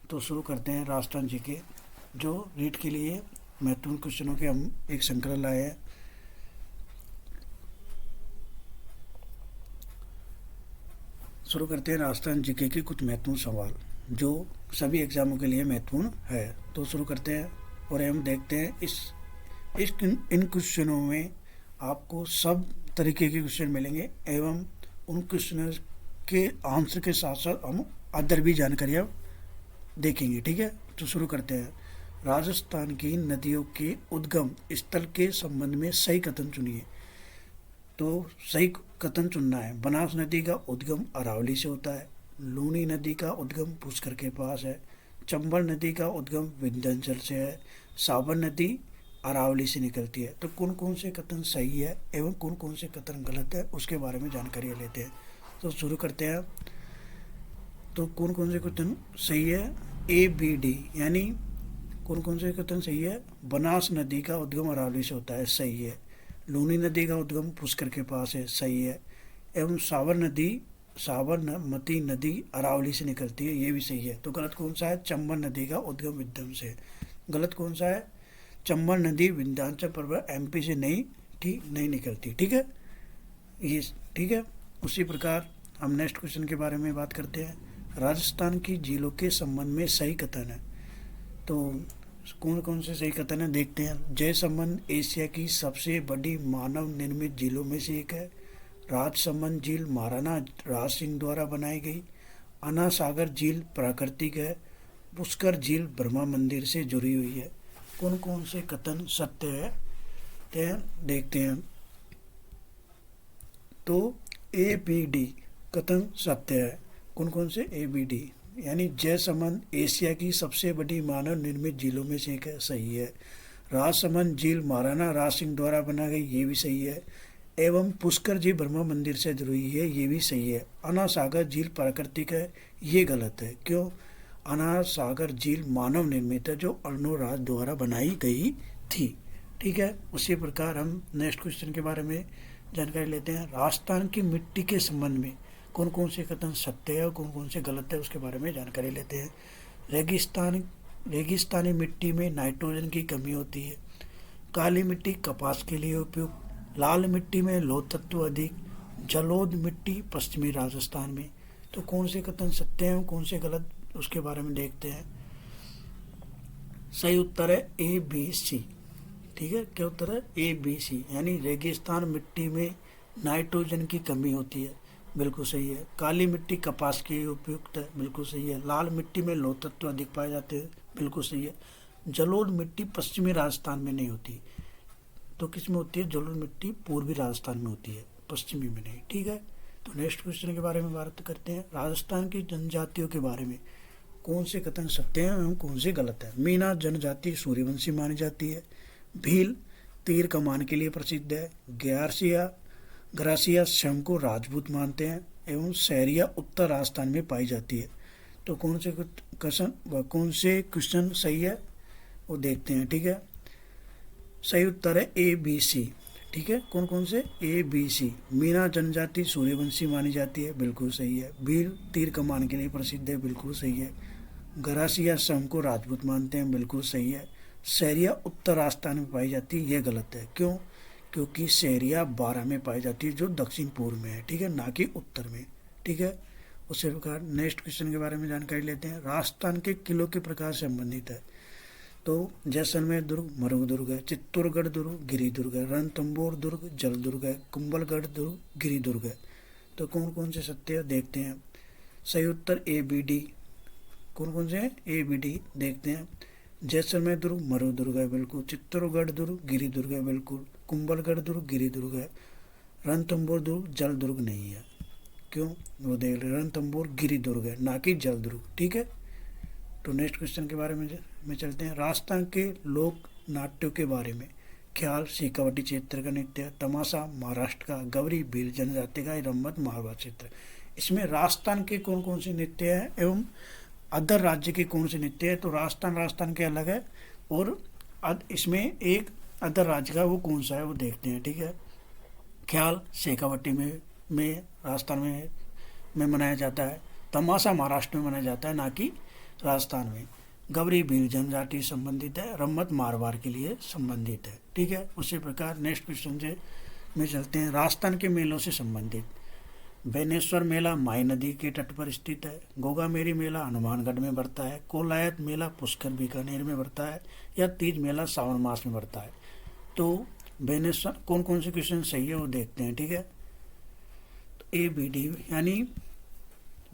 तो शुरू करते हैं राजस्थान जी के, जो रीट के लिए महत्वपूर्ण क्वेश्चनों के हम एक श्रृंखला लाए हैं। शुरू करते हैं राजस्थान जीके के कुछ महत्वपूर्ण सवाल जो सभी एग्जामों के लिए महत्वपूर्ण है। तो शुरू करते हैं और हम देखते हैं इस इन क्वेश्चनों में आपको सब तरीके के क्वेश्चन मिलेंगे एवं उन क्वेश्चनों के आंसर के साथ साथ हम अदर भी जानकारियाँ देखेंगे। ठीक है, तो शुरू करते हैं। राजस्थान की नदियों के उद्गम स्थल के संबंध में सही कथन चुनिए। तो सही कथन चुनना है। बनास नदी का उद्गम अरावली से होता है। लूनी नदी का उद्गम पुष्कर के पास है। चंबल नदी का उद्गम विंध्याचल से है। साबर नदी अरावली से निकलती है। तो कौन कौन से कथन सही है एवं कौन कौन से कथन गलत है उसके बारे में जानकारी लेते हैं। तो शुरू करते हैं। तो कौन कौन से कथन सही है? ए बी डी, यानी कौन कौन से कथन सही है? बनास नदी का उद्गम अरावली से होता है, सही है। लूनी नदी का उद्गम पुष्कर के पास है, सही है। एवं साबरमती नदी अरावली से निकलती है, ये भी सही है। तो गलत कौन सा है? चंबल नदी का उद्गम विंध्य से। गलत कौन सा है? चंबल नदी विंध्याचल पर्वत एमपी से नहीं निकलती। ठीक है, ये ठीक है। उसी प्रकार हम नेक्स्ट क्वेश्चन के बारे में बात करते हैं। राजस्थान की झीलों के संबंध में सही कथन है। तो कौन कौन से सही कथन है देखते हैं। जयसमंद एशिया की सबसे बड़ी मानव निर्मित झीलों में से एक है। राजसमंद झील महाराणा राज सिंह द्वारा बनाई गई। अन्ना सागर झील प्राकृतिक है। पुष्कर झील ब्रह्मा मंदिर से जुड़ी हुई है। कौन कौन से कथन सत्य है देखते हैं। तो ए बी डी कथन सत्य है। कौन कौन से? ए बी डी, यानी जयसमंद एशिया की सबसे बड़ी मानव निर्मित झीलों में से एक है, सही है। राजसमंद झील महाराणा राज सिंह द्वारा बना गई, ये भी सही है। एवं पुष्कर झील ब्रह्मा मंदिर से जुड़ी है, ये भी सही है। अन्ना सागर झील प्राकृतिक है, ये गलत है। क्यों? अन्ना सागर झील मानव निर्मित है, जो अर्नो राज द्वारा बनाई गई थी। ठीक है, उसी प्रकार हम नेक्स्ट क्वेश्चन के बारे में जानकारी लेते हैं। राजस्थान की मिट्टी के संबंध में कौन कौन से कथन सत्य है और कौन कौन से गलत है उसके बारे में जानकारी लेते हैं। रेगिस्तानी मिट्टी में नाइट्रोजन की कमी होती है। काली मिट्टी कपास के लिए उपयुक्त। लाल मिट्टी में लौह तत्व अधिक। जलोढ़ मिट्टी पश्चिमी राजस्थान में। तो कौन से कथन सत्य हैं और कौन से गलत उसके बारे में देखते हैं। सही उत्तर है ए बी सी। ठीक है, क्या उत्तर है? ए बी सी, यानी रेगिस्तान मिट्टी में नाइट्रोजन की कमी होती है, बिल्कुल सही है। काली मिट्टी कपास के लिए उपयुक्त है, बिल्कुल सही है। लाल मिट्टी में लौह तत्व अधिक पाए जाते हैं, बिल्कुल सही है। जलोढ़ मिट्टी पश्चिमी राजस्थान में नहीं होती। तो किस में होती है? जलोढ़ मिट्टी पूर्वी राजस्थान में होती है, पश्चिमी में नहीं। ठीक है, तो नेक्स्ट क्वेश्चन के बारे में बात करते हैं। राजस्थान की जनजातियों के बारे में कौन से कथन सत्य हैं एवं कौन से गलत है। मीना जनजाति सूर्यवंशी मानी जाती है। भील तीर कमान के लिए प्रसिद्ध है। ग्रासिया स्वयं को राजपूत मानते हैं। एवं सहरिया उत्तर राजस्थान में पाई जाती है। तो कौन से क्वेश्चन सही है वो देखते हैं। ठीक है, सही उत्तर है ए बी सी। ठीक है, कौन कौन से? ए बी सी। मीना जनजाति सूर्यवंशी मानी जाती है, बिल्कुल सही है। भील तीर कमान के लिए प्रसिद्ध है, बिल्कुल सही है। ग्रासिया स्वयं को राजपूत मानते हैं, बिल्कुल सही है। सहरिया उत्तर राजस्थान में पाई जाती है, ये गलत है। क्यों? क्योंकि सहरिया 12 में पाई जाती है, जो दक्षिण पूर्व में है। ठीक है, ना कि उत्तर में। ठीक है, उससे प्रकार नेक्स्ट क्वेश्चन के बारे में जानकारी लेते हैं। राजस्थान के किलों के प्रकार से संबंधित है। तो जैसलमेर दुर्ग मरुग दुर्ग है। चित्तौड़गढ़ दुर्ग गिरी दुर्ग है। रणथंभौर दुर्ग जल दुर्ग है। कुंभलगढ़ दुर्ग गिरी दुर्ग है। तो कौन कौन से सत्य देखते हैं। सही उत्तर ए बी डी। कौन कौन से? ए बी डी देखते हैं। जैसलमेर दुर्ग मरुग दुर्ग है, बिल्कुल। चित्तौड़गढ़ दुर्ग गिरी दुर्ग है, बिल्कुल। कुंभलगढ़ दुर्ग गिरी दुर्ग है। रणथंभौर दुर्ग जल दुर्ग नहीं है। क्यों? वो देख रहे, रणथंभौर गिरी दुर्ग है, ना कि जल दुर्ग। ठीक है, तो नेक्स्ट क्वेश्चन के बारे में चलते हैं। राजस्थान के लोक नाट्यों के बारे में। ख्याल शेखावटी क्षेत्र का नृत्य। तमाशा महाराष्ट्र का। गौरी भील जनजाति का। रम्मत मारवाड़ क्षेत्र। इसमें राजस्थान के कौन कौन से नृत्य है एवं अदर राज्य के कौन से नृत्य है। तो राजस्थान के अलग है और इसमें एक अदर राज्य का वो कौन सा है वो देखते हैं। ठीक है, ख्याल शेखावटी में राजस्थान में मनाया जाता है। तमाशा महाराष्ट्र में मनाया जाता है, ना कि राजस्थान में। गवरी भील जनजाति संबंधित है, रम्मत मारवाड़ के लिए संबंधित है, ठीक है। उसी प्रकार नेक्स्ट क्वेश्चन से में चलते हैं, राजस्थान के मेलों से संबंधित। बेनेश्वर मेला माई नदी के तट पर स्थित है। गोगामेरी मेला हनुमानगढ़ में बढ़ता है। कोलायत मेला पुष्कर बीकानेर में बढ़ता है। या तीज मेला सावन मास में बढ़ता है। तो बेनेश्वर कौन कौन से क्वेश्चन सही है वो देखते हैं, ठीक है। तो ए बी डी यानी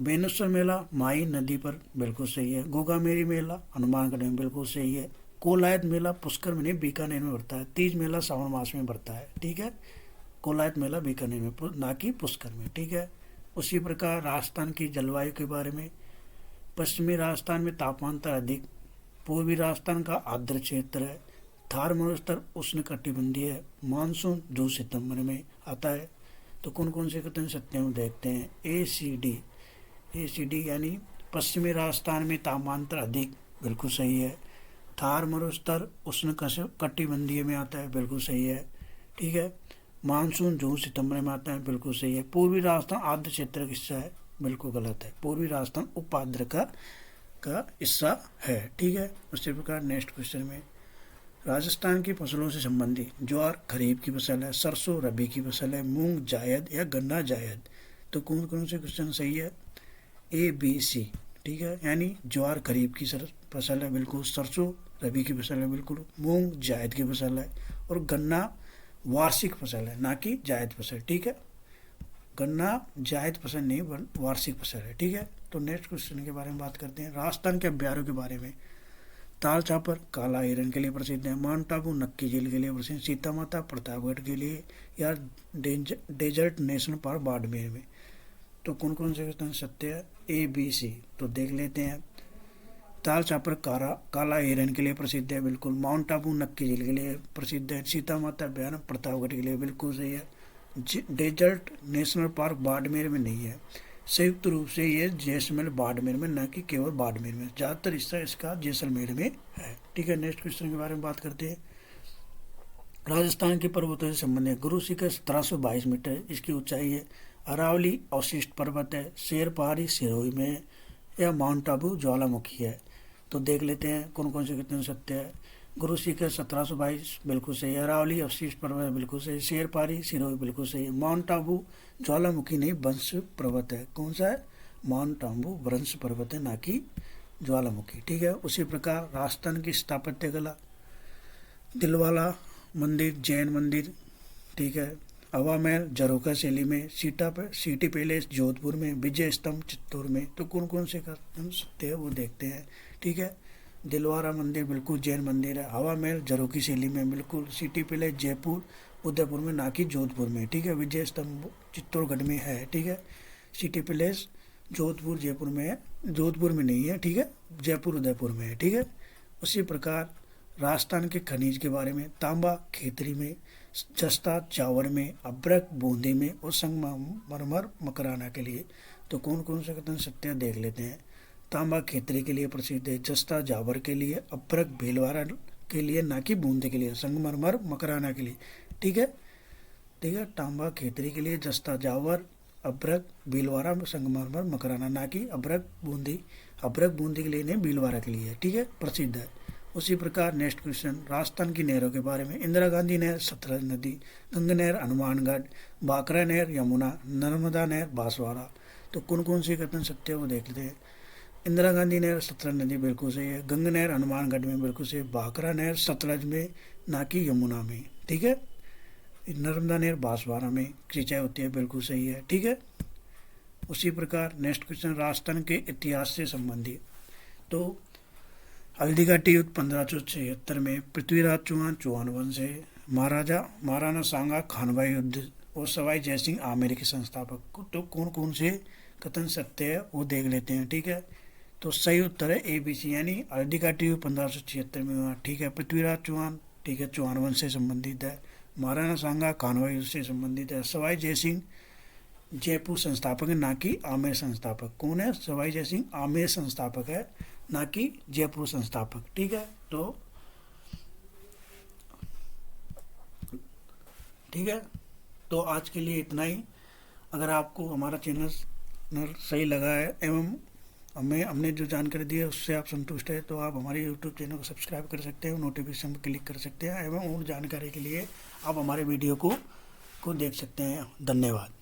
बेनेश्वर मेला माई नदी पर बिल्कुल सही है। गोगामेरी मेला हनुमानगढ़ में बिल्कुल सही है। कोलायत मेला पुष्कर में नहीं बीकानेर में बढ़ता है। तीज मेला सावन मास में बढ़ता है, ठीक है। कोलायत मेला बीकानेर में, ना कि पुष्कर में, ठीक है। उसी प्रकार राजस्थान की जलवायु के बारे में, पश्चिमी राजस्थान में तापमानता अधिक, पूर्वी राजस्थान का आर्द्र क्षेत्र है, थार मरुस्थल उष्णकटिबंधीय है, मानसून जून सितंबर में आता है। तो कौन कौन से कथन सत्य हम देखते हैं। ए सी डी यानी पश्चिमी राजस्थान में तापमानता अधिक, बिल्कुल सही है। थार मरुस्थल उष्णकटिबंधीय में आता है, बिल्कुल सही है, ठीक है। मानसून जून सितंबर में आता है, बिल्कुल सही है। पूर्वी राजस्थान आर्द्र क्षेत्र का हिस्सा है, बिल्कुल गलत है। पूर्वी राजस्थान उपाद्र का हिस्सा है, ठीक है। उसी प्रकार नेक्स्ट क्वेश्चन में, राजस्थान की फसलों से संबंधित। ज्वार खरीफ की फसल है, सरसों रबी की फसल है, मूंग जायद या गन्ना जायद। तो कौन कौन से क्वेश्चन सही है। ए बी सी, ठीक है। यानी ज्वार खरीफ की फसल है, बिल्कुल। सरसों रबी की फसल है, बिल्कुल। मूंग जायद की फसल है। और गन्ना वार्षिक फसल है, ना कि जायद फसल, ठीक है। गन्ना जायद फसल नहीं, वार्षिक फसल है, ठीक है। तो नेक्स्ट क्वेश्चन के बारे में बात करते हैं, राजस्थान के अभ्यारण्यों के बारे में। ताल चापर काला हिरण के लिए प्रसिद्ध है। माउंट आबू नक्की झील के लिए प्रसिद्ध। सीता माता प्रतापगढ़ के लिए। या डेजर्ट नेशनल पार्क बाड़मेर में। तो कौन कौन से क्वेश्चन सत्य है। A B C. तो देख लेते हैं, ताल चापर काला हिरण के लिए प्रसिद्ध है, बिल्कुल। माउंट आबू नक्की झील के लिए प्रसिद्ध है। सीता माता अभ्यारण्य प्रतापगढ़ के लिए, बिल्कुल सही है। डेजर्ट नेशनल पार्क बाड़मेर में नहीं है। संयुक्त रूप से ये जैसलमेर बाड़मेर में, न कि केवल बाड़मेर में। ज़्यादातर हिस्सा इसका जैसलमेर में है, ठीक है। नेक्स्ट क्वेश्चन के बारे में बात करते हैं, राजस्थान के पर्वतों से संबंधित। गुरु शिखर 1722 मीटर इसकी ऊंचाई है। अरावली अवशिष्ट पर्वत है। शेर पहाड़ी सिरोही में है। या माउंट आबू ज्वालामुखी है। तो देख लेते हैं कौन कौन से कितने सत्य है। गुरु शिखर 1722 बिल्कुल सही है। अरावली अवशिष्ट पर्वत बिल्कुल सही। शेर पहाड़ी सिरोही बिल्कुल सही है। माउंट आबू ज्वालामुखी नहीं, वंश पर्वत है। कौन सा है। माउंट आबू वंश पर्वत है, ना कि ज्वालामुखी, ठीक है। उसी प्रकार राजस्थान की स्थापत्य कला, दिलवाला मंदिर जैन मंदिर, ठीक है। हवा महल झरोखा शैली में। सिटी पैलेस जोधपुर में। विजय स्तंभ चित्तौड़ में। तो कौन कौन से कथन सत्य है वो देखते हैं, ठीक है। दिलवारा मंदिर बिल्कुल जैन मंदिर है। हवा महल झरोखी शैली में, बिल्कुल। सिटी पैलेस जयपुर उदयपुर में, ना कि जोधपुर में, ठीक है। विजय स्तंभ चित्तौड़गढ़ में है, ठीक है। सिटी पैलेस जोधपुर जयपुर में है, जोधपुर में नहीं है, ठीक है। जयपुर उदयपुर में है, ठीक है। उसी प्रकार राजस्थान के खनिज के बारे में, तांबा खेतरी में, जस्ता जावर में, अभ्रक बूंदी में और संगमरमर मकराना के लिए। तो कौन कौन से कथन सत्य देख लेते हैं। तांबा खेतरी के लिए प्रसिद्ध है। जस्ता जावर के लिए। अभ्रक भीलवाड़ा के लिए, ना कि बूंदी के लिए। संगमरमर मकराना के लिए, ठीक है, ठीक है। तांबा खेतरी के लिए जस्ता जावर, अभ्रक भीलवाड़ा संगमरमर मकराना, ना कि अभ्रक बूंदी। अभ्रक बूंदी के लिए नहीं, भीलवाड़ा के लिए, ठीक है, प्रसिद्ध है। उसी प्रकार नेक्स्ट क्वेश्चन, राजस्थान की नहरों के बारे में। इंदिरा गांधी नहर सतलज नदी, गंगा नहर हनुमानगढ़, बाकरा नहर यमुना, नर्मदा नहर बांसवाड़ा। तो कौन कौन से कथन सत्य वो देख लेते हैं। इंदिरा गांधी नहर सतलज नदी बिल्कुल सही है। गंगा नहर हनुमानगढ़ में बिल्कुल सही। बाकरा नहर सतलज में, ना कि यमुना में, ठीक है। नर्मदा नहर बांसवाड़ा में सिंचाई होती है, बिल्कुल सही है, ठीक है। उसी प्रकार नेक्स्ट क्वेश्चन, राजस्थान के इतिहास से संबंधित। तो हल्दीघाटी युद्ध 1576 में। पृथ्वीराज चौहान वंश है। महाराणा सांगा खानवा युद्ध और सवाई जयसिंह आमेर के संस्थापक। तो कौन कौन से कथन सत्य है वो देख लेते हैं, ठीक है। तो सही उत्तर है ए बी सी, यानी हल्दीघाटी युद्ध 1576 में हुआ, ठीक है। पृथ्वीराज चौहान, ठीक है, चौहान वंश से संबंधित है। महाराणा सांगा खानवा युद्ध से संबंधित है। सवाई जयसिंह जयपुर संस्थापक है, ना कि आमेर संस्थापक। कौन है। सवाई जयसिंह आमेर संस्थापक है, ना कि जयपुर संस्थापक, ठीक है। तो ठीक है, तो आज के लिए इतना ही। अगर आपको हमारा चैनल सही लगा है एवं हमने जो जानकारी दी है उससे आप संतुष्ट है तो आप हमारे यूट्यूब चैनल को सब्सक्राइब कर सकते हैं, नोटिफिकेशन पर क्लिक कर सकते हैं एवं और जानकारी के लिए आप हमारे वीडियो को देख सकते हैं। धन्यवाद।